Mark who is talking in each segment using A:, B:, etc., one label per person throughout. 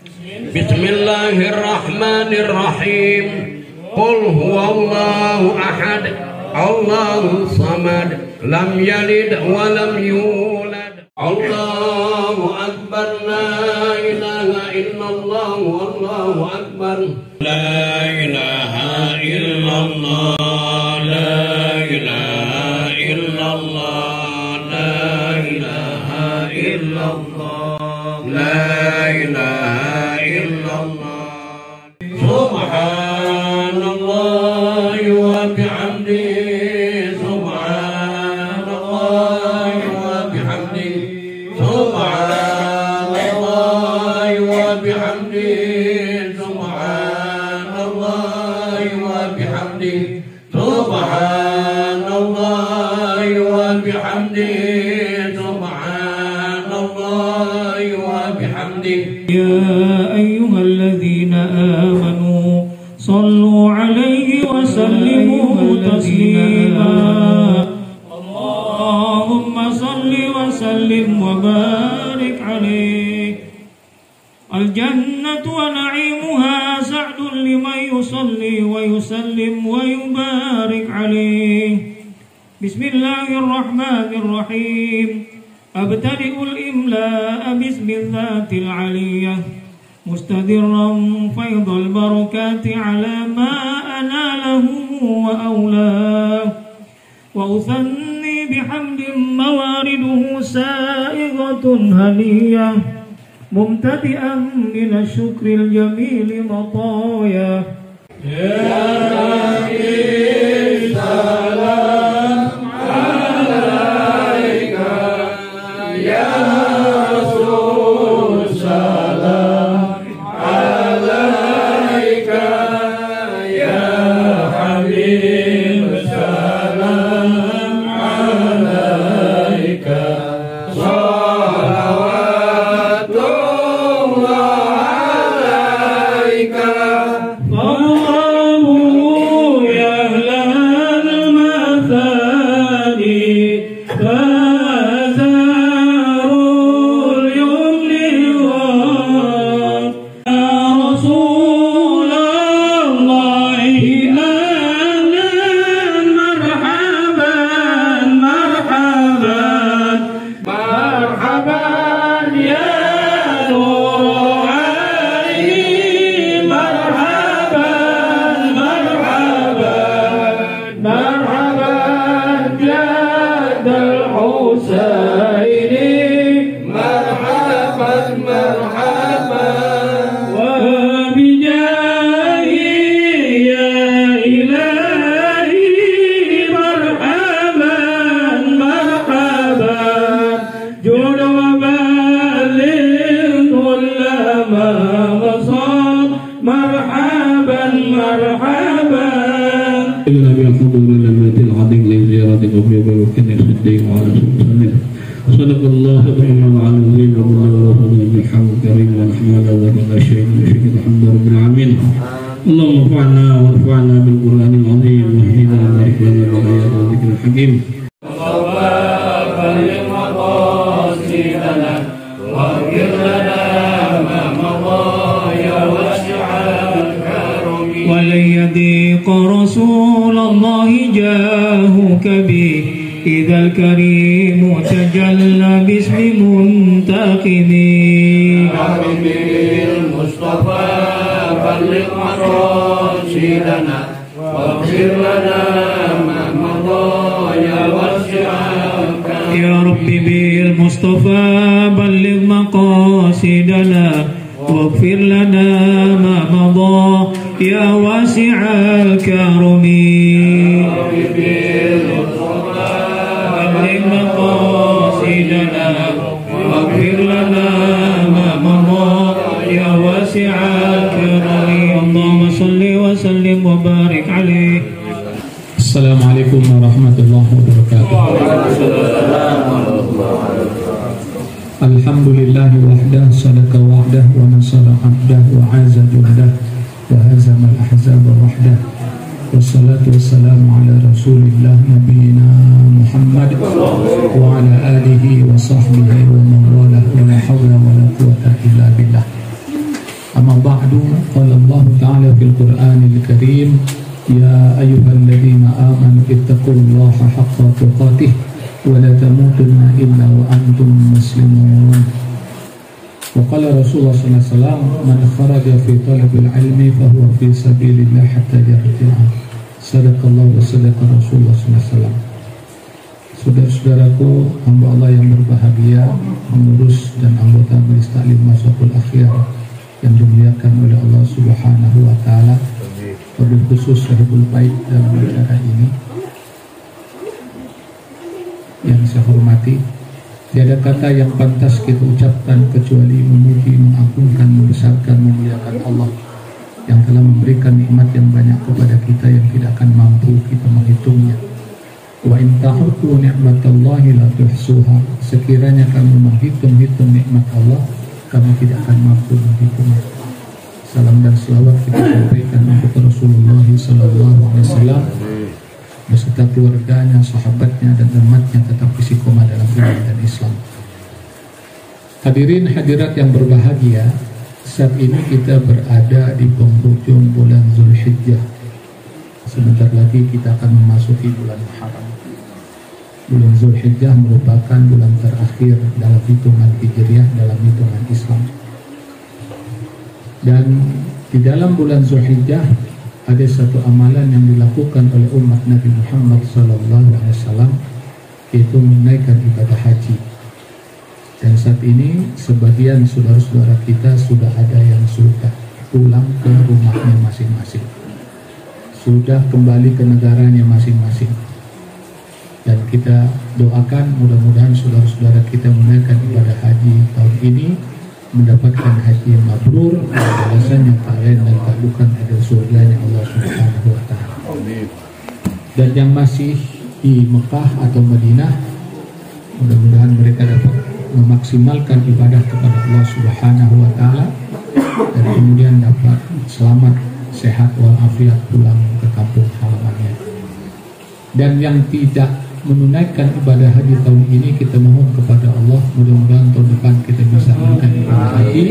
A: Bismillahirrahmanirrahim. Qul huwallahu ahad, Allahu samad, lam yalid wa lam yulad. Allahu akbar, la ilaha illallah, wallahu akbar. La ilaha illallah, la ilaha illallah, la ilaha illallah, la ilaha illallah. Subhanallah wa bihamdihi, subhanallah wa bihamdihi, subhanallah wa bihamdihi, subhanallah wa bihamdihi, subhanallah wa bihamdihi, subhanallah wa bihamdihi.
B: يا أيها الذين آمنوا صلوا عليه وسلموا تسليما اللهم صل وسلم وبارك عليه. الجنة ونعيمها سعد لمن يصلي ويسلم ويبارك عليه. بسم الله الرحمن الرحيم. أبتدئ الإملاء باسم الذات العلية مستدرا فيض البركات على ما أناله وأولاه، وأثني بحمد موارده سائغة هنية ممتدئا من الشكر الجميل مطايا. يا ربي سلام عليك يا رسول سلام عليك يا حبيب سلام عليك صلوات الله عليك. فالله يا أهل المثاني ولن يضيق رسول الله جاهك بي إذا الكريم تجلى باسم منتقمي.
A: حبيبي المصطفى بلغ مقاصدنا واغفر لنا ما مضى يا واسع الكرم.
B: يا ربي بالمصطفى بلغ مقاصدنا واغفر لنا ما مضى يا واسع الكرم. بلغ مقاصدنا واغفر لنا ما مضى يا واسع الكرم. اللهم صل وسلم وبارك عليه.
C: السلام عليكم ورحمة الله وبركاته. الحمد لله وحده صدق وعده ونصر عبده وعز جهده وهزم الأحزاب وحده والصلاة والسلام على رسول الله نبينا محمد وعلى آله وصحبه ومن والاه ولا حول ولا قوة إلا بالله. قال الله تعالى في القرآن الكريم يا أيها الذين آمنوا اتقوا الله حق تقاته ولا تموتن إلا وأنتم مسلمون. وقال رسول الله صلى الله عليه وسلم من خرج في طلب العلم فهو في سبيل الله حتى يرجع. صدق الله وصدق Rasulullah sallallahu alaihi wasallam. Saudara-saudaraku, hamba Allah yang berbahagia, pengurus dan anggota Majelis Taklim Masjidul Akhir yang dimuliakan oleh Allah Subhanahu wa taala, wabil khusus Sahibul Bait dalam acara ini yang saya hormati. Tiada kata yang pantas kita ucapkan kecuali memuji, mengagungkan, membesarkan, memuliakan Allah yang telah memberikan nikmat yang banyak kepada kita yang tidak akan mampu kita menghitungnya. Wa in ta'uddu ni'matallahi la tuhsuha. Sekiranya kamu menghitung-hitung nikmat Allah, kamu tidak akan mampu menghitungnya. Salam dan selawat kita sampaikan untuk Rasulullah sallallahu alaihi wasallam beserta keluarganya, sahabatnya dan umatnya tetap istiqomah dalam iman dan Islam. Hadirin hadirat yang berbahagia, saat ini kita berada di penghujung bulan Zulhijjah. Sebentar lagi kita akan memasuki bulan Muharram. Bulan Zulhijjah merupakan bulan terakhir dalam hitungan Hijriah, dalam hitungan Islam. Dan di dalam bulan Zulhijjah ada satu amalan yang dilakukan oleh umat Nabi Muhammad SAW, yaitu menunaikan ibadah haji. Dan saat ini sebagian saudara-saudara kita sudah ada yang sudah pulang ke rumahnya masing-masing, sudah kembali ke negaranya masing-masing. Dan kita doakan mudah-mudahan saudara-saudara kita menunaikan ibadah haji tahun ini mendapatkan haji yang mabrur, balasan yang tak lain dan tak bukan ada surganya Allah Subhanahu wa taala. Dan yang masih di Mekah atau Madinah, mudah-mudahan mereka dapat memaksimalkan ibadah kepada Allah Subhanahu wa taala dan kemudian dapat selamat, sehat walafiat pulang ke kampung halamannya. Dan yang tidak menunaikan ibadah haji tahun ini, kita mohon kepada Allah mudah-mudahan tahun depan kita bisa menunaikan ibadah haji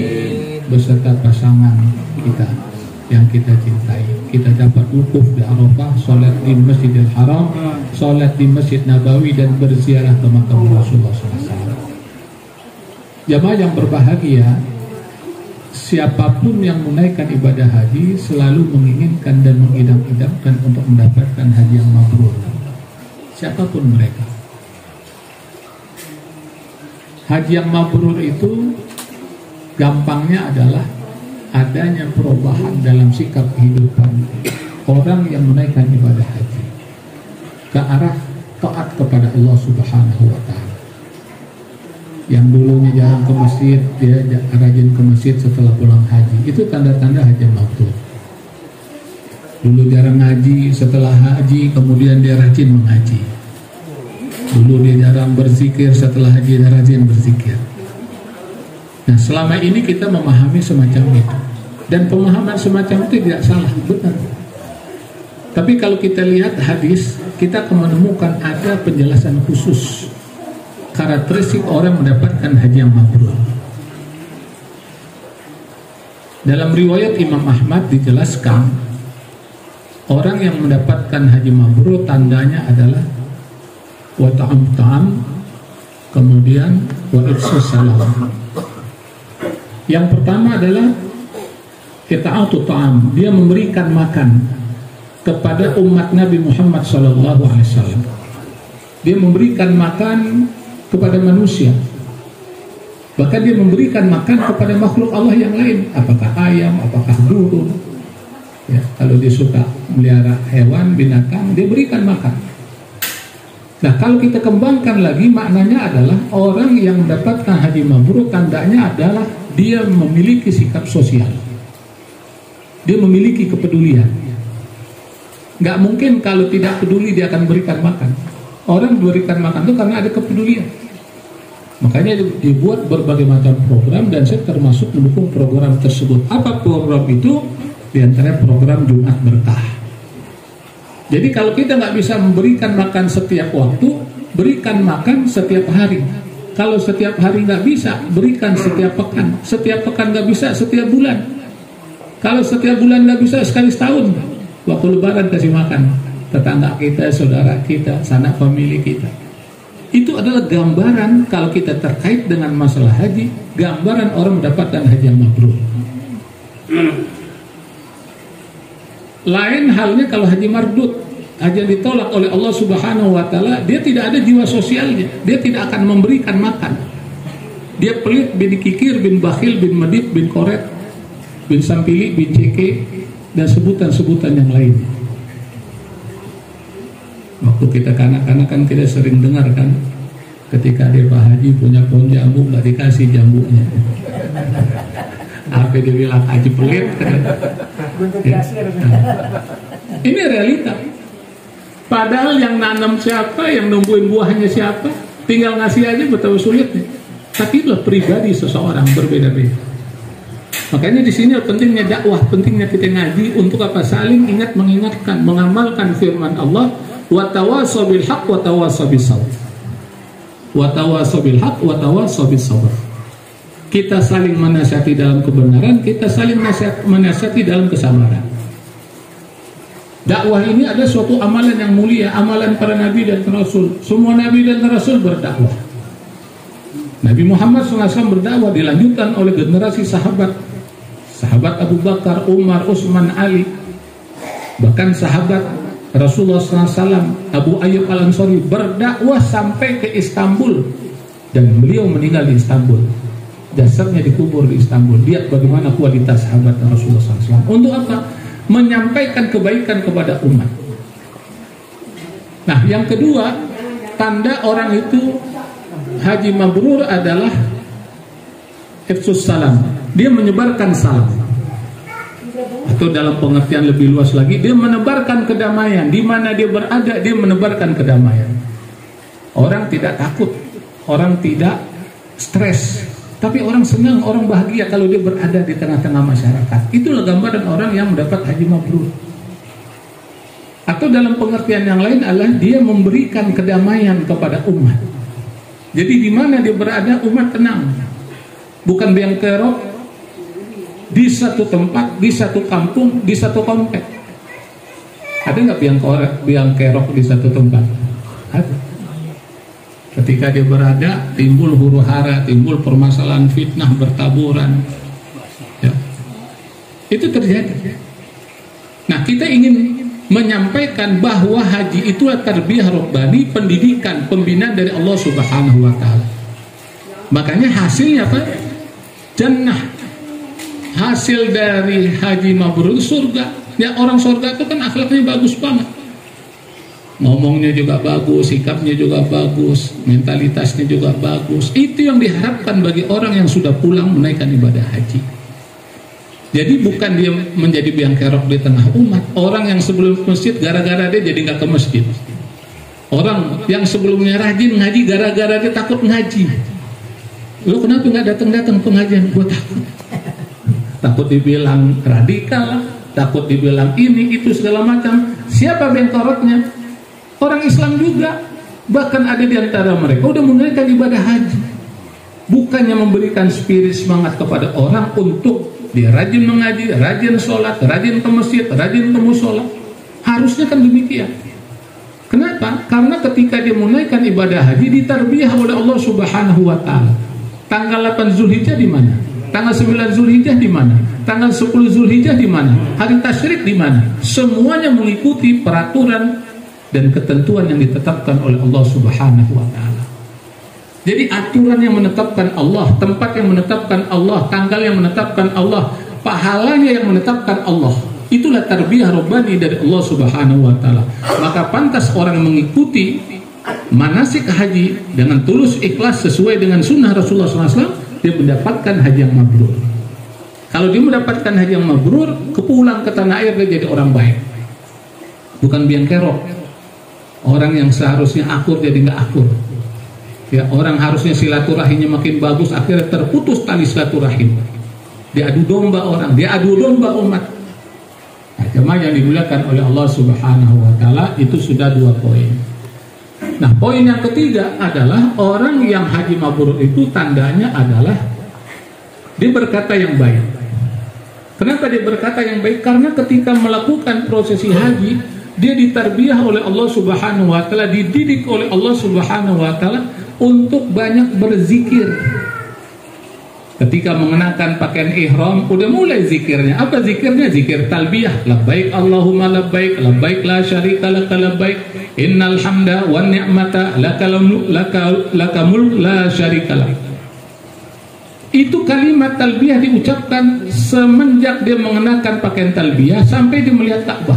C: beserta pasangan kita yang kita cintai. Kita dapat wukuf di Arafah, salat di Masjidil Haram, salat di Masjid Nabawi dan berziarah ke makam Rasulullah SAW. Jamaah yang berbahagia, siapapun yang menunaikan ibadah haji selalu menginginkan dan mengidam-idamkan untuk mendapatkan haji yang mabrur. Siapapun mereka. Haji yang mabrur itu gampangnya adalah adanya perubahan dalam sikap kehidupan orang yang menunaikan ibadah haji ke arah taat kepada Allah Subhanahu wa taala. Yang dulunya jarang ke masjid, dia rajin ke masjid setelah pulang haji. Itu tanda-tanda haji mabrur. Dulu jarang ngaji, setelah haji kemudian dia rajin mengaji. Dulu dia jarang berzikir, setelah haji dia rajin berzikir. Nah, selama ini kita memahami semacam itu. Dan pemahaman semacam itu tidak salah, benar. Tapi kalau kita lihat hadis, kita akan menemukan ada penjelasan khusus karakteristik orang mendapatkan haji yang mabrur. Dalam riwayat Imam Ahmad dijelaskan, orang yang mendapatkan haji mabrur tandanya adalah wa ta'am, kemudian wa ifsus salam. Yang pertama adalah ita'atu ta'am, dia memberikan makan kepada umat Nabi Muhammad SAW. Dia memberikan makan kepada manusia, bahkan dia memberikan makan kepada makhluk Allah yang lain, apakah ayam, apakah burung. Ya, kalau dia suka melihara hewan, binatang, dia berikan makan. Nah, kalau kita kembangkan lagi, maknanya adalah orang yang mendapatkan haji mabrur tandanya adalah dia memiliki sikap sosial, dia memiliki kepedulian. Nggak mungkin kalau tidak peduli dia akan berikan makan. Orang berikan makan itu karena ada kepedulian. Makanya dibuat berbagai macam program dan saya termasuk mendukung program tersebut. Apa program itu? Di antara program Jumat Berkah. Jadi kalau kita nggak bisa memberikan makan setiap waktu, berikan makan setiap hari. Kalau setiap hari nggak bisa, berikan setiap pekan. Setiap pekan nggak bisa, setiap bulan. Kalau setiap bulan nggak bisa, sekali setahun, waktu lebaran kasih makan tetangga kita, saudara kita, sanak famili kita. Itu adalah gambaran kalau kita terkait dengan masalah haji, gambaran orang mendapatkan haji yang mabrur. Lain halnya kalau haji mardud, haji yang ditolak oleh Allah Subhanahu wa taala, dia tidak ada jiwa sosialnya, dia tidak akan memberikan makan. Dia pelit, bin kikir, bin bakhil, bin medit, bin koret, bin sampili, bin ceke, dan sebutan-sebutan yang lain. Waktu kita kanak-kanak kan kita sering dengar kan, ketika dia Pak Haji punya pohon jambu nggak dikasih jambunya. Apa dia bilang haji pelit? Ya. Ini realita. Padahal yang nanam siapa, yang numbuhin buahnya siapa, tinggal ngasih aja betapa sulitnya. Tapi itulah pribadi seseorang berbeda-beda. Makanya di sini pentingnya dakwah, pentingnya kita ngaji untuk apa? Saling ingat, mengingatkan, mengamalkan firman Allah, wa tawassaw bil haqq wa tawassaw bis sabr. Wa tawassaw bil haqq wa tawassaw bis sabr. Kita saling menasihati dalam kebenaran, kita saling menasihati dalam kesabaran. Dakwah ini ada suatu amalan yang mulia, amalan para nabi dan rasul. Semua nabi dan rasul berdakwah. Nabi Muhammad SAW berdakwah dilanjutkan oleh generasi sahabat Abu Bakar, Umar, Utsman, Ali, bahkan sahabat Rasulullah SAW, Abu Ayyub Al-Ansari berdakwah sampai ke Istanbul, dan beliau meninggal di Istanbul, jasadnya dikubur di Istanbul. Lihat bagaimana kualitas sahabat Rasulullah SAW. Untuk apa? Menyampaikan kebaikan kepada umat. Nah, yang kedua, tanda orang itu haji mabrur adalah ifsus salam. Dia menyebarkan salam. Atau dalam pengertian lebih luas lagi, dia menebarkan kedamaian. Di mana dia berada, dia menebarkan kedamaian. Orang tidak takut, orang tidak stres, tapi orang senang, orang bahagia kalau dia berada di tengah-tengah masyarakat. Itulah gambaran orang yang mendapat haji mabrur. Atau dalam pengertian yang lain adalah dia memberikan kedamaian kepada umat. Jadi di mana dia berada, umat tenang. Bukan biang kerok di satu tempat, di satu kampung, di satu komplek. Ada nggak biang kerok di satu tempat? Ada. Ketika dia berada, timbul huru hara, timbul permasalahan, fitnah, bertaburan. Ya. Itu terjadi. Nah, kita ingin menyampaikan bahwa haji itulah tarbiyah robbani, pendidikan, pembinaan dari Allah Subhanahu wa taala. Makanya hasilnya apa? Jannah. Hasil dari haji mabrur surga. Ya, orang surga itu kan akhlaknya bagus banget. Ngomongnya juga bagus, sikapnya juga bagus, mentalitasnya juga bagus. Itu yang diharapkan bagi orang yang sudah pulang menaikkan ibadah haji. Jadi bukan dia menjadi biang kerok di tengah umat. Orang yang sebelum ke masjid gara-gara dia jadi nggak ke masjid. Orang yang sebelumnya rajin ngaji gara-gara dia takut ngaji. Lo kenapa nggak datang-datang pengajian? Gue takut. Takut dibilang radikal, takut dibilang ini itu segala macam. Siapa biang keroknya? Orang Islam juga. Bahkan ada di antara mereka udah menunaikan ibadah haji. Bukannya memberikan spirit semangat kepada orang untuk dia rajin mengaji, rajin sholat, rajin ke masjid, rajin ke musola. Harusnya kan demikian. Kenapa? Karena ketika dia menaikkan ibadah haji ditarbiyah oleh Allah Subhanahu wa taala. Tanggal 8 Zulhijjah di mana? Tanggal 9 Zulhijjah di mana? Tanggal 10 Zulhijjah di mana? Hari tasyrik di mana? Semuanya mengikuti peraturan dan ketentuan yang ditetapkan oleh Allah Subhanahu wa taala. Jadi aturan yang menetapkan Allah, tempat yang menetapkan Allah, tanggal yang menetapkan Allah, pahalanya yang menetapkan Allah. Itulah tarbiyah robbani dari Allah Subhanahu wa taala. Maka pantas orang mengikuti manasik haji dengan tulus ikhlas sesuai dengan sunnah Rasulullah SAW, dia mendapatkan haji yang mabrur. Kalau dia mendapatkan haji yang mabrur, kepulang ke tanah air dia jadi orang baik. Bukan biang kerok. Orang yang seharusnya akur jadi nggak akur. Ya, orang harusnya silaturahimnya makin bagus, akhirnya terputus tali silaturahim. Dia adu domba orang, dia adu domba umat. Nah, jemaah yang dimuliakan oleh Allah Subhanahu wa taala, itu sudah 2 poin. Nah, poin yang ketiga adalah orang yang haji mabrur itu tandanya adalah dia berkata yang baik. Kenapa Kenapa dia berkata yang baik? Karena ketika melakukan prosesi haji, dia ditarbiyah oleh Allah Subhanahu wa taala, dididik oleh Allah Subhanahu wa taala untuk banyak berzikir. Ketika mengenakan pakaian ihram, udah mulai zikirnya. Apa zikirnya? Zikir talbiyah. Labbaik Allahumma labbaik, labbaik la syarika laka labbaik, innal hamda wan ni'mata lakal mulk la syarika lak. Itu kalimat talbiyah diucapkan semenjak dia mengenakan pakaian talbiyah sampai dia melihat Ka'bah.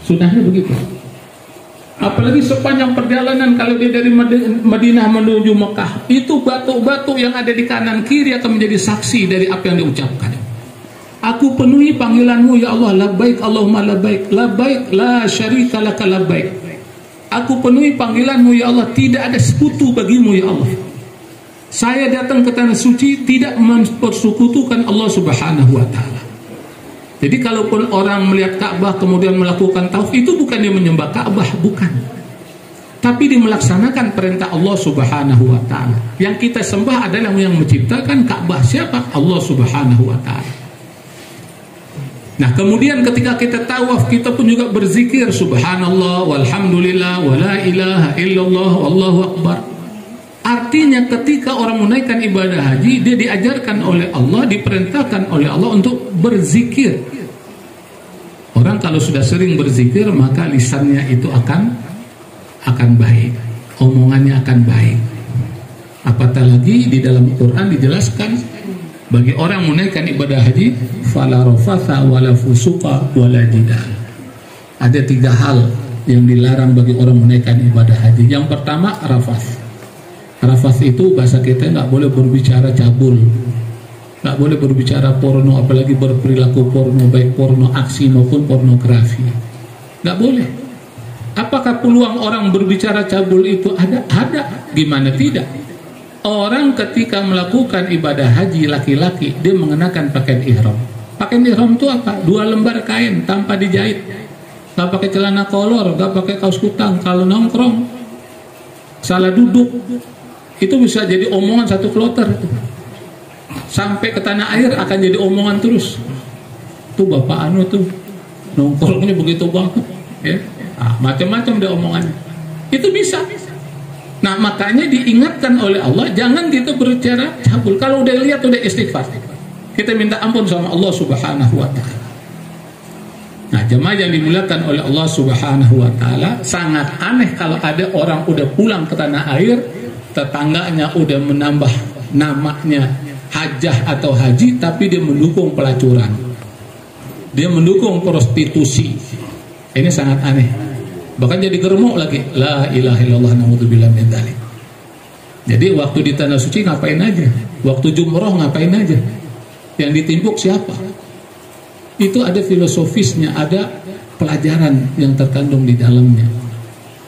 C: Sunnahnya begitu. Apalagi sepanjang perjalanan kalau dia dari Madinah menuju Mekah, itu batu-batu yang ada di kanan kiri akan menjadi saksi dari apa yang diucapkan. Aku penuhi panggilanmu ya Allah, labbaik Allahumma labbaik, labbaik la syarika laka labbaik. Aku penuhi panggilanmu ya Allah, tidak ada sekutu bagimu ya Allah. Saya datang ke tanah suci tidak mempersekutukan Allah Subhanahu wa taala. Jadi kalaupun orang melihat Ka'bah kemudian melakukan tawaf, itu bukan dia menyembah Ka'bah, bukan. Tapi dia melaksanakan perintah Allah Subhanahu wa taala. Yang kita sembah adalah yang menciptakan Ka'bah. Siapa? Allah Subhanahu wa taala. Nah, kemudian ketika kita tawaf, kita pun juga berzikir subhanallah walhamdulillah wala ilaha illallah wallahu akbar. Artinya ketika orang menaikkan ibadah haji, dia diajarkan oleh Allah, diperintahkan oleh Allah untuk berzikir. Orang kalau sudah sering berzikir, maka lisannya itu akan baik, omongannya akan baik. Apatah lagi di dalam Quran dijelaskan bagi orang menaikkan ibadah haji, fala rafatha wala fusuqa wala jidal. Ada 3 hal yang dilarang bagi orang menaikkan ibadah haji. Yang pertama, rafath. Rafath itu bahasa kita nggak boleh berbicara cabul, nggak boleh berbicara porno, apalagi berperilaku porno, baik porno aksi maupun pornografi, nggak boleh. Apakah peluang orang berbicara cabul itu ada? Ada. Gimana tidak? Orang ketika melakukan ibadah haji laki-laki, dia mengenakan pakaian ihram. Pakaian ihram itu apa? 2 lembar kain tanpa dijahit, nggak pakai celana kolor, nggak pakai kaos kutang. Kalau nongkrong salah duduk, itu bisa jadi omongan 1 kloter itu. Sampai ke tanah air akan jadi omongan terus. Tuh bapak anu tuh nongkrongnya begitu banget ya. Macam-macam deh omongannya. Itu bisa. Nah, makanya diingatkan oleh Allah, jangan kita berbicara cabul. Kalau udah lihat udah istighfar. Kita minta ampun sama Allah Subhanahu wa taala. Nah, jemaah yang dimuliakan oleh Allah Subhanahu wa taala, sangat aneh kalau ada orang udah pulang ke tanah air, tetangganya udah menambah namanya hajah atau haji, tapi dia mendukung pelacuran, dia mendukung prostitusi. Ini sangat aneh. Bahkan jadi geremuk lagi. La ilaha illallah naudzubillah min dzalik. Jadi waktu di tanah suci ngapain aja? Waktu jumroh ngapain aja? Yang ditimbuk siapa? Itu ada filosofisnya, ada pelajaran yang terkandung di dalamnya.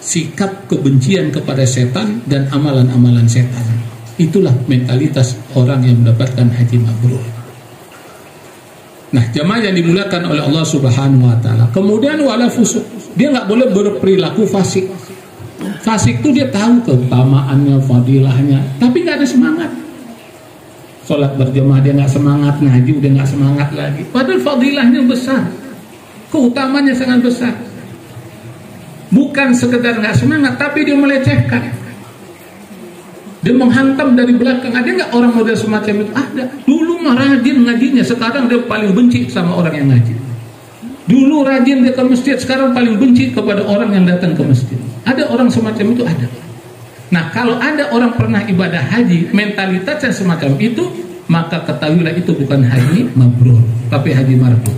C: Sikap kebencian kepada setan dan amalan-amalan setan. Itulah mentalitas orang yang mendapatkan haji mabrur. Nah, jamaah yang dimuliakan oleh Allah Subhanahu wa taala. Kemudian wala fusuk. Dia nggak boleh berperilaku fasik. Fasik itu dia tahu keutamaannya, fadilahnya, tapi nggak ada semangat. Sholat berjamaah dia nggak semangat, ngaji udah nggak semangat lagi. Padahal fadilahnya besar, keutamanya sangat besar. Bukan sekedar nggak semangat, tapi dia melecehkan. Dia menghantam dari belakang. Ada nggak orang model semacam itu? Ada. Dulu mah rajin ngajinya, sekarang dia paling benci sama orang yang ngaji. Dulu rajin dia ke masjid, sekarang paling benci kepada orang yang datang ke masjid. Ada orang semacam itu, ada. Nah, kalau ada orang pernah ibadah haji, mentalitasnya semacam itu, maka ketahuilah itu bukan haji mabrur, tapi haji mardud.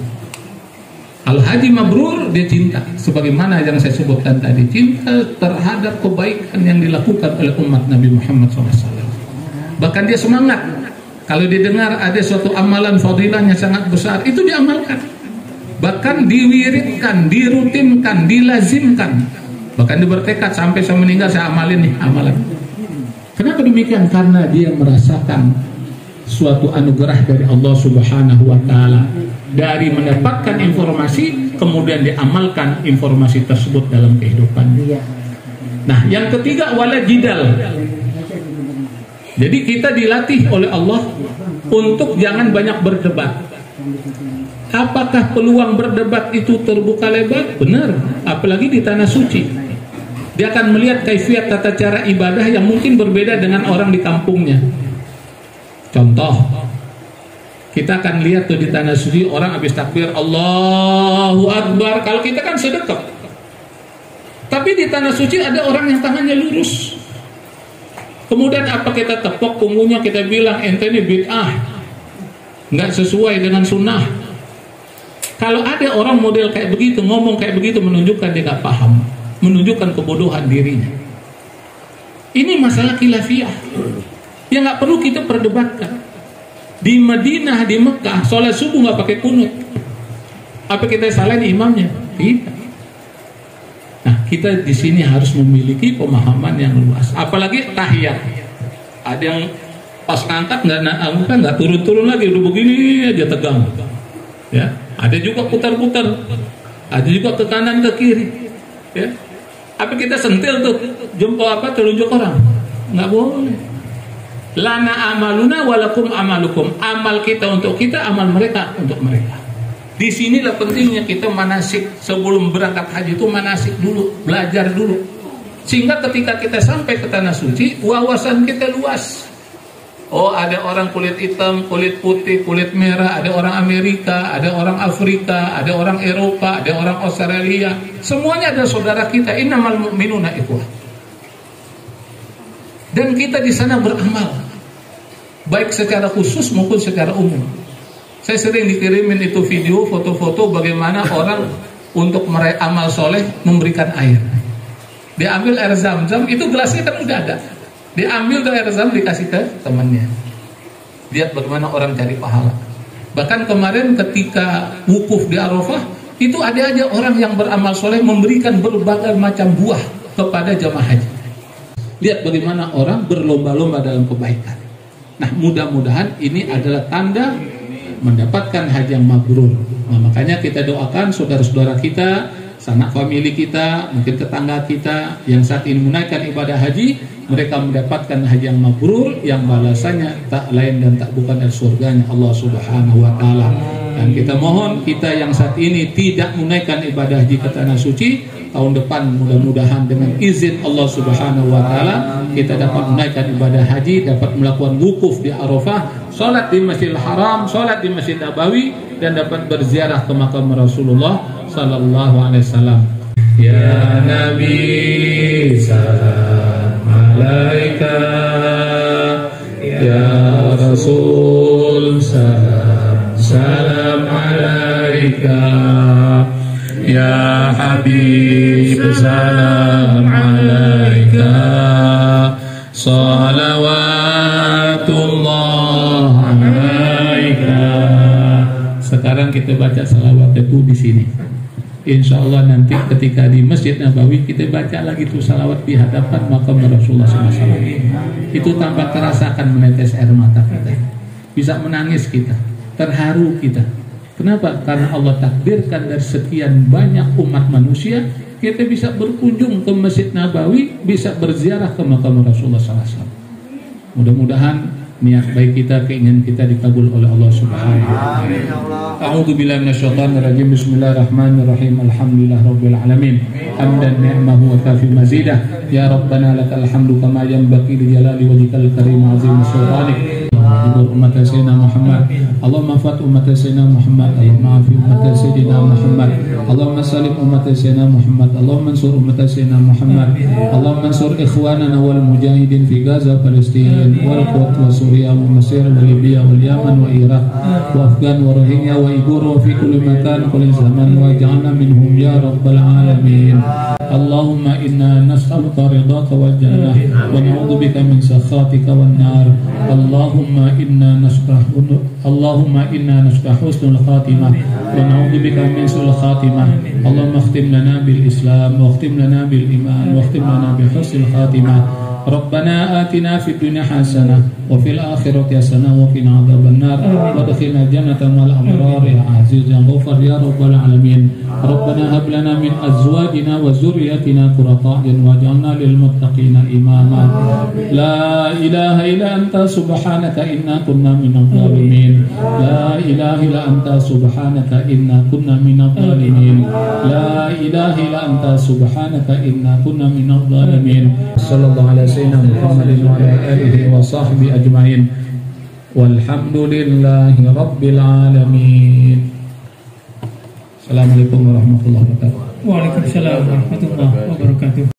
C: Kalau haji mabrur, dia cinta, sebagaimana yang saya sebutkan tadi, cinta terhadap kebaikan yang dilakukan oleh umat Nabi Muhammad SAW. Bahkan dia semangat, kalau dia dengar ada suatu amalan fadilahnya sangat besar, itu diamalkan. Bahkan diwiridkan, dirutinkan, dilazimkan. Bahkan dia bertekad sampai saya meninggal saya amalin nih amalan. Kenapa demikian? Karena dia merasakan suatu anugerah dari Allah Subhanahu wa taala, dari mendapatkan informasi kemudian diamalkan informasi tersebut dalam kehidupan. Nah, yang ketiga wala jidal. Jadi kita dilatih oleh Allah untuk jangan banyak berdebat. Apakah peluang berdebat itu terbuka lebar? Benar, apalagi di tanah suci. Dia akan melihat kaifiat tata cara ibadah yang mungkin berbeda dengan orang di kampungnya. Contoh, kita akan lihat tuh di tanah suci orang habis takbir Allahu Akbar. Kalau kita kan sedekap, tapi di tanah suci ada orang yang tangannya lurus. Kemudian apa kita tepok punggungnya, kita bilang ente ini bid'ah, nggak sesuai dengan sunnah. Kalau ada orang model kayak begitu, ngomong kayak begitu, menunjukkan dia nggak paham, menunjukkan kebodohan dirinya. Ini masalah khilafiyah yang nggak perlu kita perdebatkan. Di Madinah, di Mekah, sholat subuh nggak pakai kunut. Apa kita salahin imamnya? Tidak. Nah, kita di sini harus memiliki pemahaman yang luas. Apalagi tahiyat. Ada yang pas ngangkat nggak turun-turun lagi, udah begini aja tegang. Ya, ada juga putar-putar, ada juga ke kanan ke kiri. Ya, apa kita sentil tuh jempol telunjuk orang? Nggak boleh. Lana amaluna walakum amalukum. Amal kita untuk kita, amal mereka untuk mereka. Di sinilah pentingnya kita manasik. Sebelum berangkat haji itu manasik dulu, belajar dulu. Sehingga ketika kita sampai ke tanah suci, wawasan kita luas. Oh, ada orang kulit hitam, kulit putih, kulit merah, ada orang Amerika, ada orang Afrika, ada orang Eropa, ada orang Australia. Semuanya adalah saudara kita. Innamal mu'minuna ikhwah. Dan kita di sana beramal, baik secara khusus maupun secara umum. Saya sering dikirimin itu video, foto-foto bagaimana orang untuk meraih amal soleh memberikan air. Dia ambil air zam-zam, itu gelasnya kan udah ada. Dia ambil tuh air zam, dikasih ke temannya. Lihat bagaimana orang cari pahala. Bahkan kemarin ketika wukuf di Arafah, itu ada aja orang yang beramal soleh memberikan berbagai macam buah kepada jamaah haji. Lihat bagaimana orang berlomba-lomba dalam kebaikan. Nah, mudah-mudahan ini adalah tanda mendapatkan haji yang mabrur. Nah, makanya kita doakan saudara-saudara kita, sanak famili kita, mungkin tetangga kita yang saat ini menunaikan ibadah haji, mereka mendapatkan haji yang mabrur, yang balasannya tak lain dan tak bukan dari surganya Allah Subhanahu wa taala. Dan kita mohon kita yang saat ini tidak menunaikan ibadah haji ke tanah suci, tahun depan mudah-mudahan dengan izin Allah Subhanahu wa taala kita dapat menunaikan ibadah haji, dapat melakukan wukuf di Arafah, salat di Masjidil Haram, salat di Masjid Nabawi, dan dapat berziarah ke makam Rasulullah sallallahu alaihi wasallam. Ya Nabi salam alaika, ya Rasul salam alaika, ya Habib salam alaika, salawatullah alaika. Sekarang kita baca salawat itu di sini. Insya Allah nanti ketika di Masjid Nabawi kita baca lagi tuh salawat di hadapan makam Rasulullah SAW. Itu tanpa terasa akan menetes air mata kita, bisa menangis kita, terharu kita. Kenapa? Karena Allah takdirkan dari sekian banyak umat manusia kita bisa berkunjung ke Masjid Nabawi, bisa berziarah ke makam Rasulullah SAW. Mudah-mudahan niat baik kita, keinginan kita dikabul oleh Allah Subhanahu wa taala. A'udzu billahi minasyaitonir rajim. Bismillahirrahmanirrahim. Alhamdulillahirabbil alamin. Hamdan ni'mahu wa kafi mazidah. Ya Rabbana lakal hamdu kama yanbaghi li jalali wajhikal karim azim sultanik. Umat Sayyidina Muhammad, Allahumma fat umat Sayyidina Muhammad, Allahumma afi umat Sayyidina Muhammad, Allahumma salim umat Sayyidina Muhammad, Allahumma ansur umat Sayyidina Muhammad, Allahumma ansur ikhwanana wal mujahidin fi Gaza, Palestina, wal Quds wa Suriah wa Mesir wa Libya wal Yaman wa Iraq wa Afghan wa Rohingya wa Uyghur wa fi kulli makan kulli zaman wa ja'alna minhum ya rabbal alamin. Allahumma inna nas'aluka ridhaka wal jannah wa na'udzubika min sakhatika wan nar. Allahumma inna nasrah husnul khatimah wa na'udzubika min su'il khatimah. Allahumma khtim lana bil Islam wa khtim lana bil iman wa khtim lana bi husnil khatimah. Rabbana atina fid dunya hasanah wa fil akhirati hasanah wa qina adzabannar wadkhilna jannata ma'al abrar ya aziz ya ghafar ya rabbal alamin. Rabbana hab lana min azwajina wa dzurriyyatina qurrata a'yun waj'alna lil muttaqina imama. La ilaha illa anta subhanaka inna kunna minadh dhalimin. La ilaha illa anta subhanaka inna kunna minadh dhalimin. La ilaha illa anta subhanaka inna kunna minadh dhalimin. Sallallahu alaihi sayyidina Muhammadin wa ala alihi wa sahbihi ajma'in. Walhamdulillahi rabbil alamin. Assalamualaikum warahmatullahi wabarakatuh.
B: Waalaikumsalam warahmatullahi wabarakatuh.